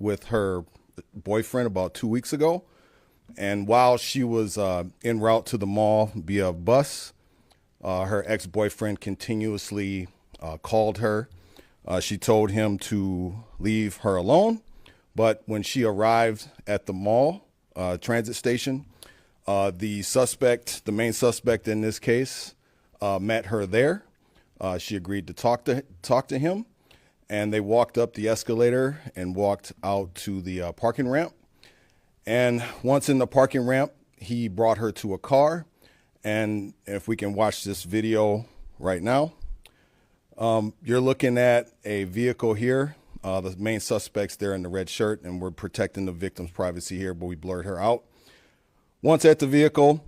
with her boyfriend about 2 weeks ago. And while she was en route to the mall via bus, her ex-boyfriend continuously called her. She told him to leave her alone. But when she arrived at the mall transit station, the main suspect in this case, met her there. She agreed to talk to him, and they walked up the escalator and walked out to the parking ramp. And once in the parking ramp, he brought her to a car. And if we can watch this video right now, you're looking at a vehicle here. The main suspect's there in the red shirt, and we're protecting the victim's privacy here, but we blurred her out. Once at the vehicle,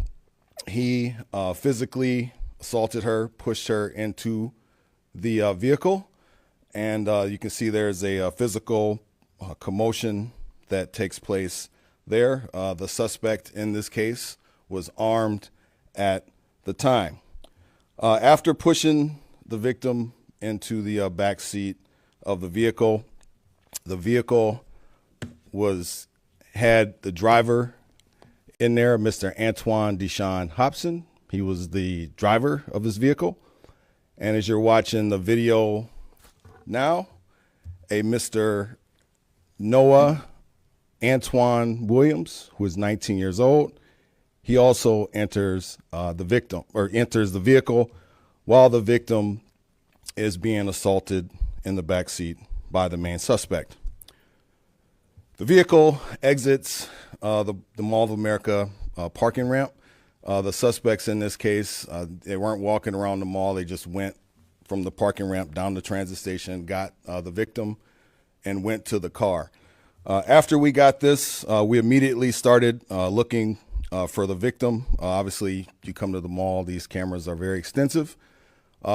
he physically assaulted her, pushed her into the vehicle, and you can see there's a physical commotion that takes place there. The suspect in this case was armed at the time. After pushing the victim into the back seat of the vehicle had the driver in there, Mr. Antoine Deshaun Hobson. He was the driver of this vehicle. And as you're watching the video now, a Mr. Noah Antoine Williams, who is 19 years old, he also enters the vehicle while the victim is being assaulted in the backseat by the main suspect. The vehicle exits the Mall of America parking ramp. The suspects in this case, they weren't walking around the mall. They just went from the parking ramp down the transit station, got the victim, and went to the car. After we got this, we immediately started looking for the victim. Obviously, you come to the mall, these cameras are very extensive.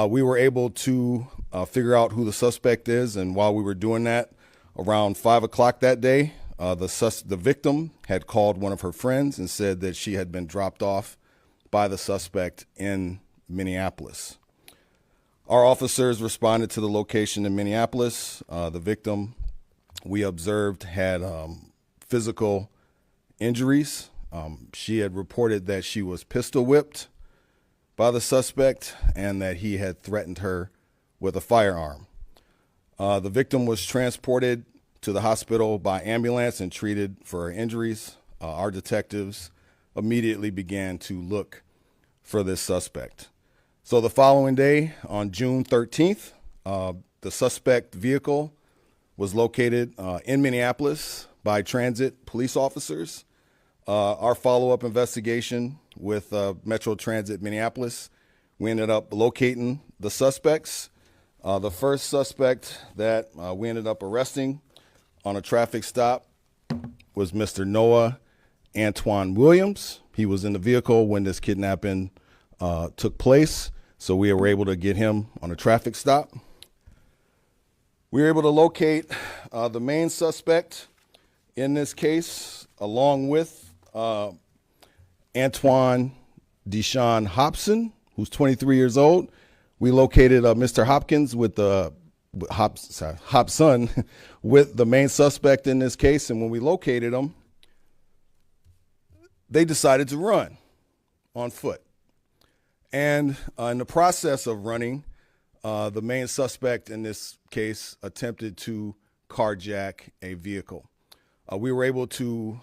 We were able to figure out who the suspect is, and while we were doing that, around 5 o'clock that day, the victim had called one of her friends and said that she had been dropped off by the suspect in Minneapolis. Our officers responded to the location in Minneapolis. The victim, we observed, had physical injuries. She had reported that she was pistol whipped by the suspect and that he had threatened her with a firearm. The victim was transported to the hospital by ambulance and treated for her injuries. Our detectives immediately began to look for this suspect. So the following day, on June 13th, the suspect vehicle was located in Minneapolis by transit police officers. Our follow-up investigation with Metro Transit Minneapolis, we ended up locating the suspects. The first suspect that we ended up arresting on a traffic stop was Mr. Noah Antoine Williams. He was in the vehicle when this kidnapping took place, so we were able to get him on a traffic stop. We were able to locate the main suspect in this case, along with Antoine Deshaun Hobson, who's 23 years old. We located Mr. Hopkins with Hobson with the main suspect in this case. And when we located them, they decided to run on foot. And in the process of running, the main suspect in this case attempted to carjack a vehicle. We were able to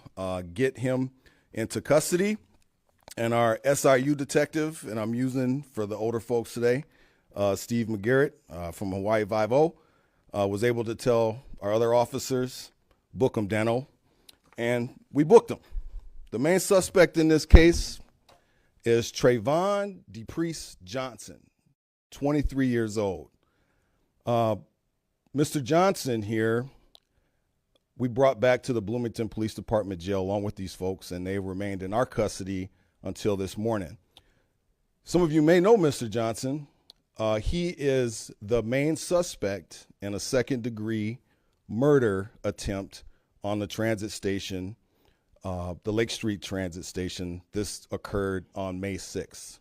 get him into custody, and our SIU detective, and I'm using for the older folks today, Steve McGarrett from Hawaii 5-0, was able to tell our other officers, book him, Dano, and we booked him. The main suspect in this case is Trayvon DePriest Johnson, 23 years old. Mr. Johnson here, we brought back to the Bloomington Police Department jail along with these folks, and they remained in our custody until this morning. Some of you may know Mr. Johnson. He is the main suspect in a second-degree murder attempt on the transit station, the Lake Street Transit Station. This occurred on May 6th.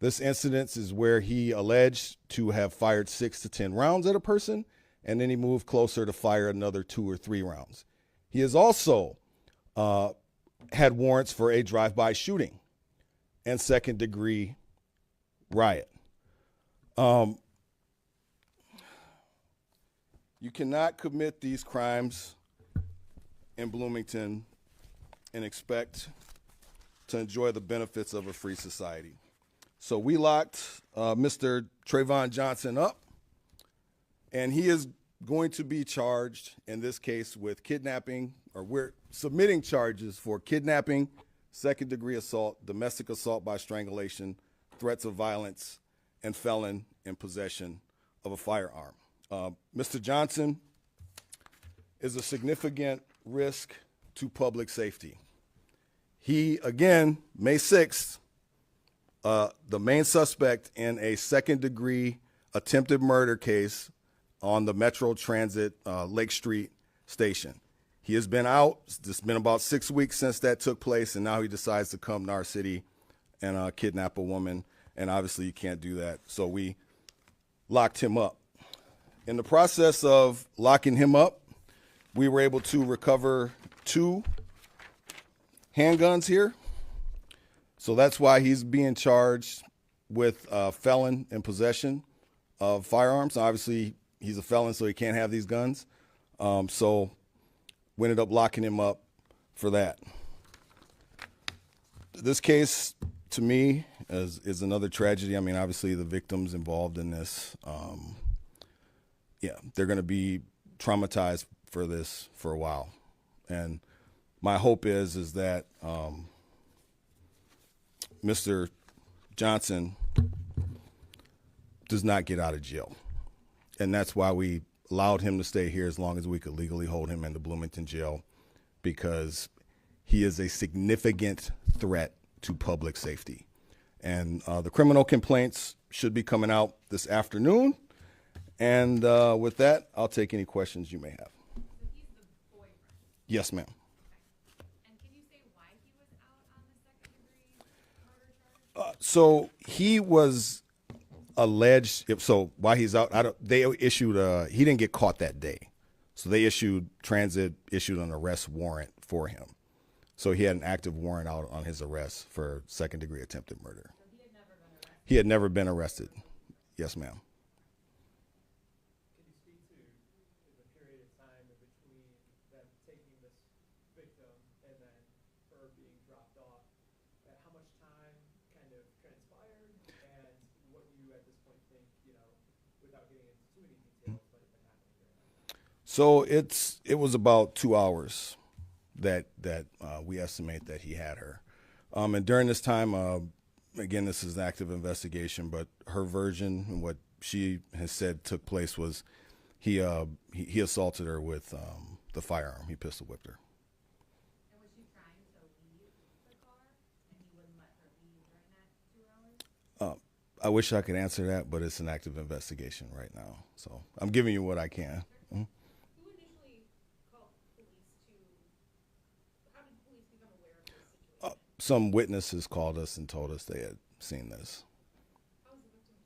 This incident is where he alleged to have fired 6 to 10 rounds at a person, and then he moved closer to fire another 2 or 3 rounds. He has also had warrants for a drive-by shooting and second-degree riot. You cannot commit these crimes in Bloomington and expect to enjoy the benefits of a free society. So we locked Mr. Trayvon Johnson up, and he is going to be charged in this case with kidnapping, or we're submitting charges for kidnapping, second-degree assault, domestic assault by strangulation, threats of violence, and felon in possession of a firearm. Mr. Johnson is a significant risk to public safety. He, again, May 6th, the main suspect in a second-degree attempted murder case on the Metro Transit Lake Street station. He has been out. It's been about 6 weeks since that took place, and now he decides to come to our city and kidnap a woman, and obviously you can't do that. So we locked him up. In the process of locking him up, we were able to recover 2 handguns here. So that's why he's being charged with felon in possession of firearms. Obviously, he's a felon, so he can't have these guns. So we ended up locking him up for that. This case, to me, is another tragedy. I mean, obviously, the victims involved in this, they're going to be traumatized for this for a while. And my hope is that Mr. Johnson does not get out of jail. And that's why we allowed him to stay here as long as we could legally hold him in the Bloomington jail, because he is a significant threat to public safety. And the criminal complaints should be coming out this afternoon. And with that, I'll take any questions you may have. So he's the boyfriend? Yes, ma'am. And can you say why he was out on the second-degree murder charge? So he was alleged. So while he's out, they issued he didn't get caught that day. So they transit issued an arrest warrant for him. So he had an active warrant out on his arrest for second-degree attempted murder. So he had never been arrested? He had never been arrested. Yes, ma'am. Can you speak to the period of time in between them taking this victim and then her being dropped off? How much time kind of transpired, and what you at this point think, without getting into too many details, might have been happening during that time? So it was about 2 hours that we estimate that he had her. And during this time, again, this is an active investigation, but her version and what she has said took place was he assaulted her with the firearm. He pistol whipped her. And was she trying to leave the car, and he wouldn't let her leave during that 2 hours? I wish I could answer that, but it's an active investigation right now. So I'm giving you what I can. Who initially called police how did police become aware of this situation? Some witnesses called us and told us they had seen this. How was the victim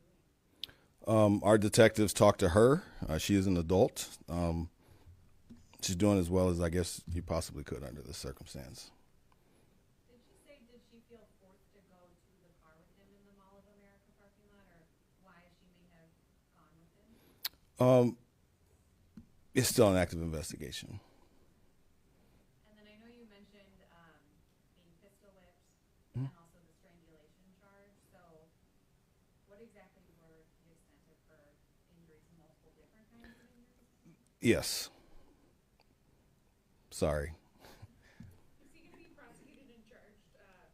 doing? Our detectives talked to her. She is an adult. She's doing as well as I guess you possibly could under this circumstance. Did she feel forced to go to the car with him in the Mall of America parking lot, or why she may have gone with him? It's still an active investigation. And then I know you mentioned being pistol whipped and also the strangulation charge. So what exactly were the extent of her injuries, multiple different kinds of injuries? Yes. Sorry. Is he going to be prosecuted and charged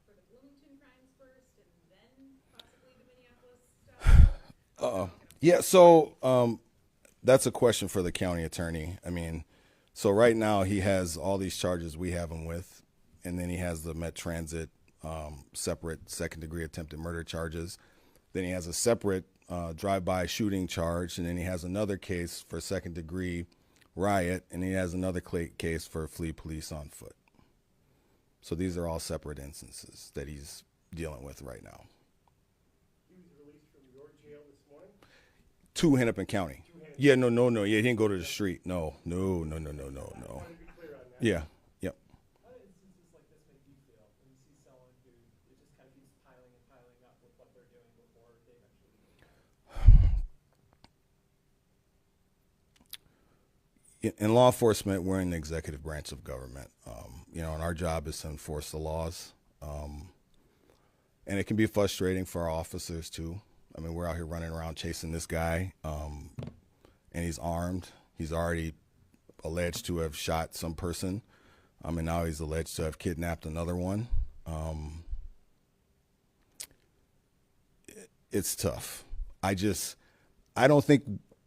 for the Bloomington crimes first and then possibly the Minneapolis stuff? Yeah, so that's a question for the county attorney. I mean, so right now he has all these charges we have him with, and then he has the Met Transit separate second-degree attempted murder charges. Then he has a separate drive-by shooting charge, and then he has another case for second-degree riot, and he has another case for flee police on foot. So these are all separate instances that he's dealing with right now. He was released from your jail this morning? To Hennepin County. Yeah, no. Yeah, he didn't go to the street. No. I want to be clear on Yeah. Yep. How do instances like this make you feel when you see someone who it just kind of keeps piling and piling up with what they're doing before they eventually get caught? In law enforcement, we're in the executive branch of government, and our job is to enforce the laws. And it can be frustrating for our officers too. I mean, we're out here running around chasing this guy, and he's armed. He's already alleged to have shot some person, and now he's alleged to have kidnapped another one. It's tough. I don't think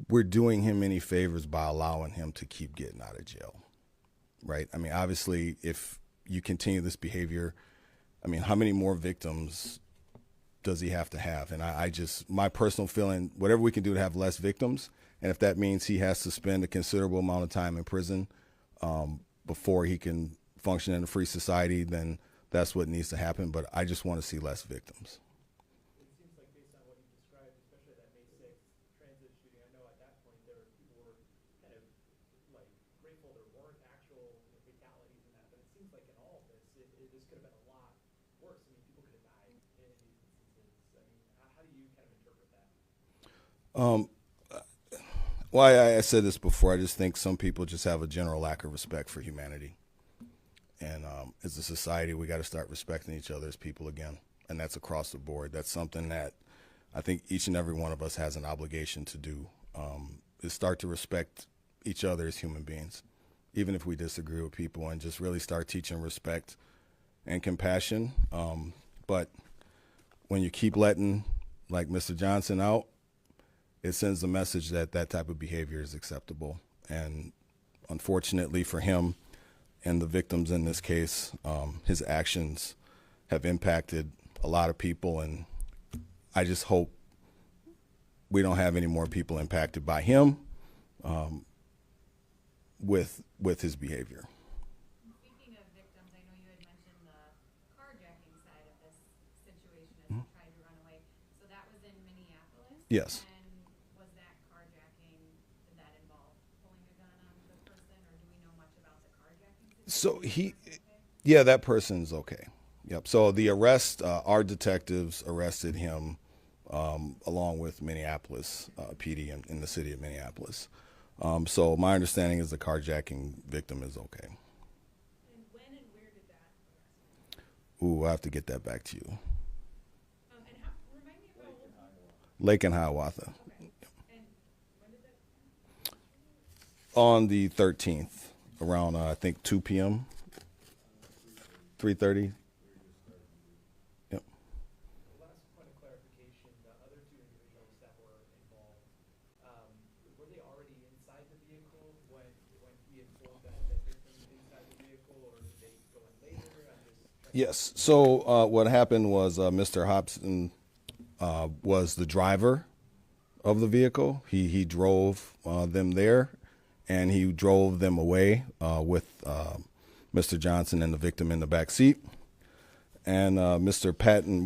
we're doing him any favors by allowing him to keep getting out of jail, right? I mean, obviously, if you continue this behavior, I mean, how many more victims does he have to have? And my personal feeling, whatever we can do to have less victims, and if that means he has to spend a considerable amount of time in prison before he can function in a free society, then that's what needs to happen. But I just want to see less victims. It seems like based on what you described, especially that May 6th transit shooting, I know at that point people were kind of like grateful there weren't actual fatalities in that, but it seems like in all of this, this could have been a lot worse. I mean, people could have died in these instances. I mean, how do you kind of interpret that? Well, I said this before. I just think some people just have a general lack of respect for humanity. And as a society, we got to start respecting each other as people again. And that's across the board. That's something that I think each and every one of us has an obligation to do, is start to respect each other as human beings, even if we disagree with people, and just really start teaching respect and compassion. But when you keep letting, like Mr. Johnson out, it sends the message that that type of behavior is acceptable. And unfortunately for him and the victims in this case, his actions have impacted a lot of people. And I just hope we don't have any more people impacted by him with his behavior. Speaking of victims, I know you had mentioned the carjacking side of this situation as he tried to run away. So that was in Minneapolis? Yes. And was that carjacking, did that involve pulling a gun on the person, or do we know much about the carjacking situation? Yeah, that person's okay. Yep. So the arrest, our detectives arrested him along with Minneapolis PD in the city of Minneapolis. So my understanding is the carjacking victim is okay. And when and where did that arrest happen? Ooh, I have to get that back to you. And remind me about Lake and Hiawatha. okay. And when did that happen? On the 13th, around I think 2 p.m., 3:30. Yep. Last point of clarification, the other two individuals that were involved, were they already inside the vehicle when he informed that victim inside the vehicle, or did they go in later? I'm just trying Yes. So what happened was Mr. Hobson was the driver of the vehicle. He drove them there, and he drove them away with Mr. Johnson and the victim in the back seat. And Mr.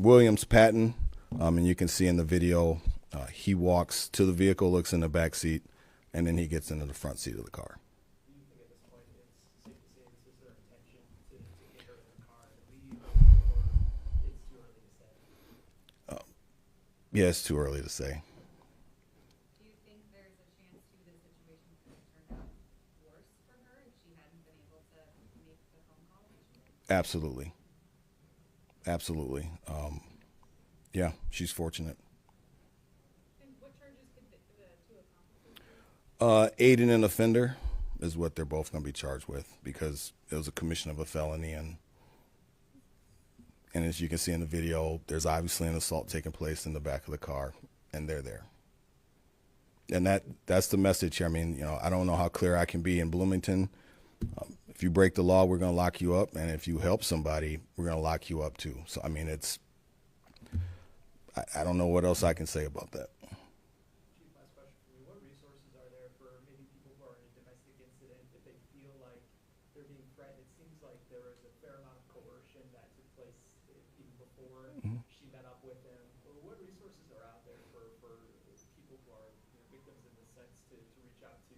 Williams Patton, and you can see in the video, he walks to the vehicle, looks in the back seat, and then he gets into the front seat of the car. Do you think at this point it's safe to say this was their intention to get her in the car and leave, or it's too early to say? Yeah, it's too early to say. Do you think there's a chance too the situation could have turned out worse for her if she hadn't been able to make the phone call that she did? Absolutely. Absolutely. Yeah, she's fortunate. And what charges could the two accomplices do? Aiding an offender is what they're both going to be charged with, because it was a commission of a felony, and as you can see in the video, there's obviously an assault taking place in the back of the car, and they're there. And that's the message here. I mean, I don't know how clear I can be in Bloomington. If you break the law, we're going to lock you up, and if you help somebody, we're going to lock you up too. So I mean, I don't know what else I can say about that. Chief, last question for me. What resources are there for maybe people who are in a domestic incident if they feel like they're being threatened? It seems like there was a fair amount of coercion that took place even before she met up with him. What resources are out there for people who are victims in this sense to reach out to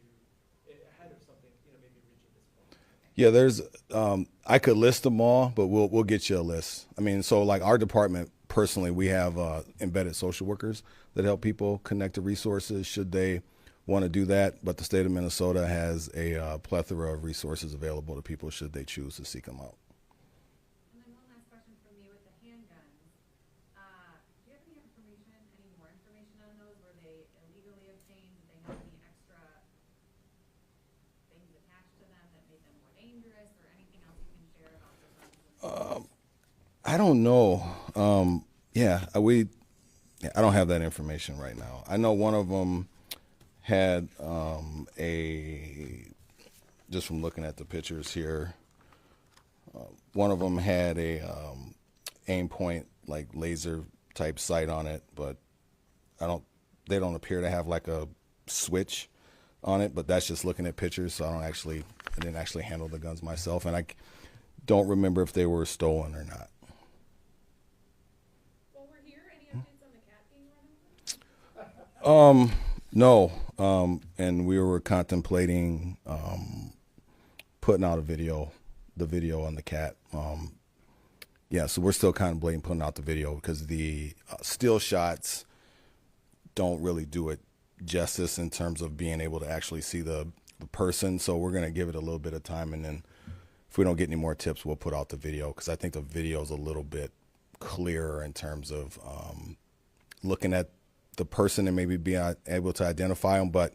ahead of something maybe reaching this point? Yeah, there's. I could list them all, but we'll get you a list. I mean, so like our department personally, we have embedded social workers that help people connect to resources should they want to do that. But the state of Minnesota has a plethora of resources available to people should they choose to seek them out. And then one last question from me with the handguns. Do you have any information, any more information on those? Were they illegally obtained? Did they have any extra things attached to them that made them more dangerous, or anything else you can share about the guns? I don't know. I don't have that information right now. I know one of them had just from looking at the pictures here, one of them had a aim point, like laser type sight on it, but they don't appear to have like a switch on it, but that's just looking at pictures. So I didn't actually handle the guns myself, and I don't remember if they were stolen or not. While we're here, any updates on the cat being run over? No, and we were contemplating putting out the video on the cat. So we're still contemplating putting out the video because the still shots don't really do it justice in terms of being able to actually see the person. So we're going to give it a little bit of time, and then if we don't get any more tips, we'll put out the video because I think the video is a little bit clearer in terms of looking at the person and maybe being able to identify them. But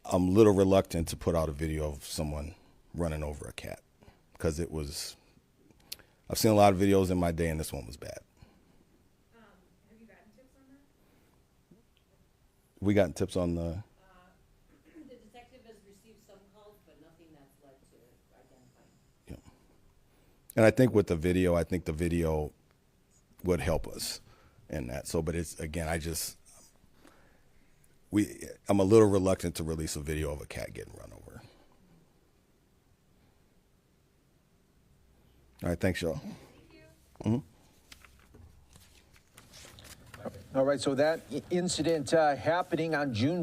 I'm a little reluctant to put out a video of someone running over a cat because I've seen a lot of videos in my day, and this one was bad. Have you gotten tips on that? We got tips on the. The detective has received some calls, but nothing that's led to identifying. Yeah. And I think with the video would help us in that. So, but it's again, I'm a little reluctant to release a video of a cat getting run over. All right, thanks, y'all. Thank you. All right, so that incident happening on June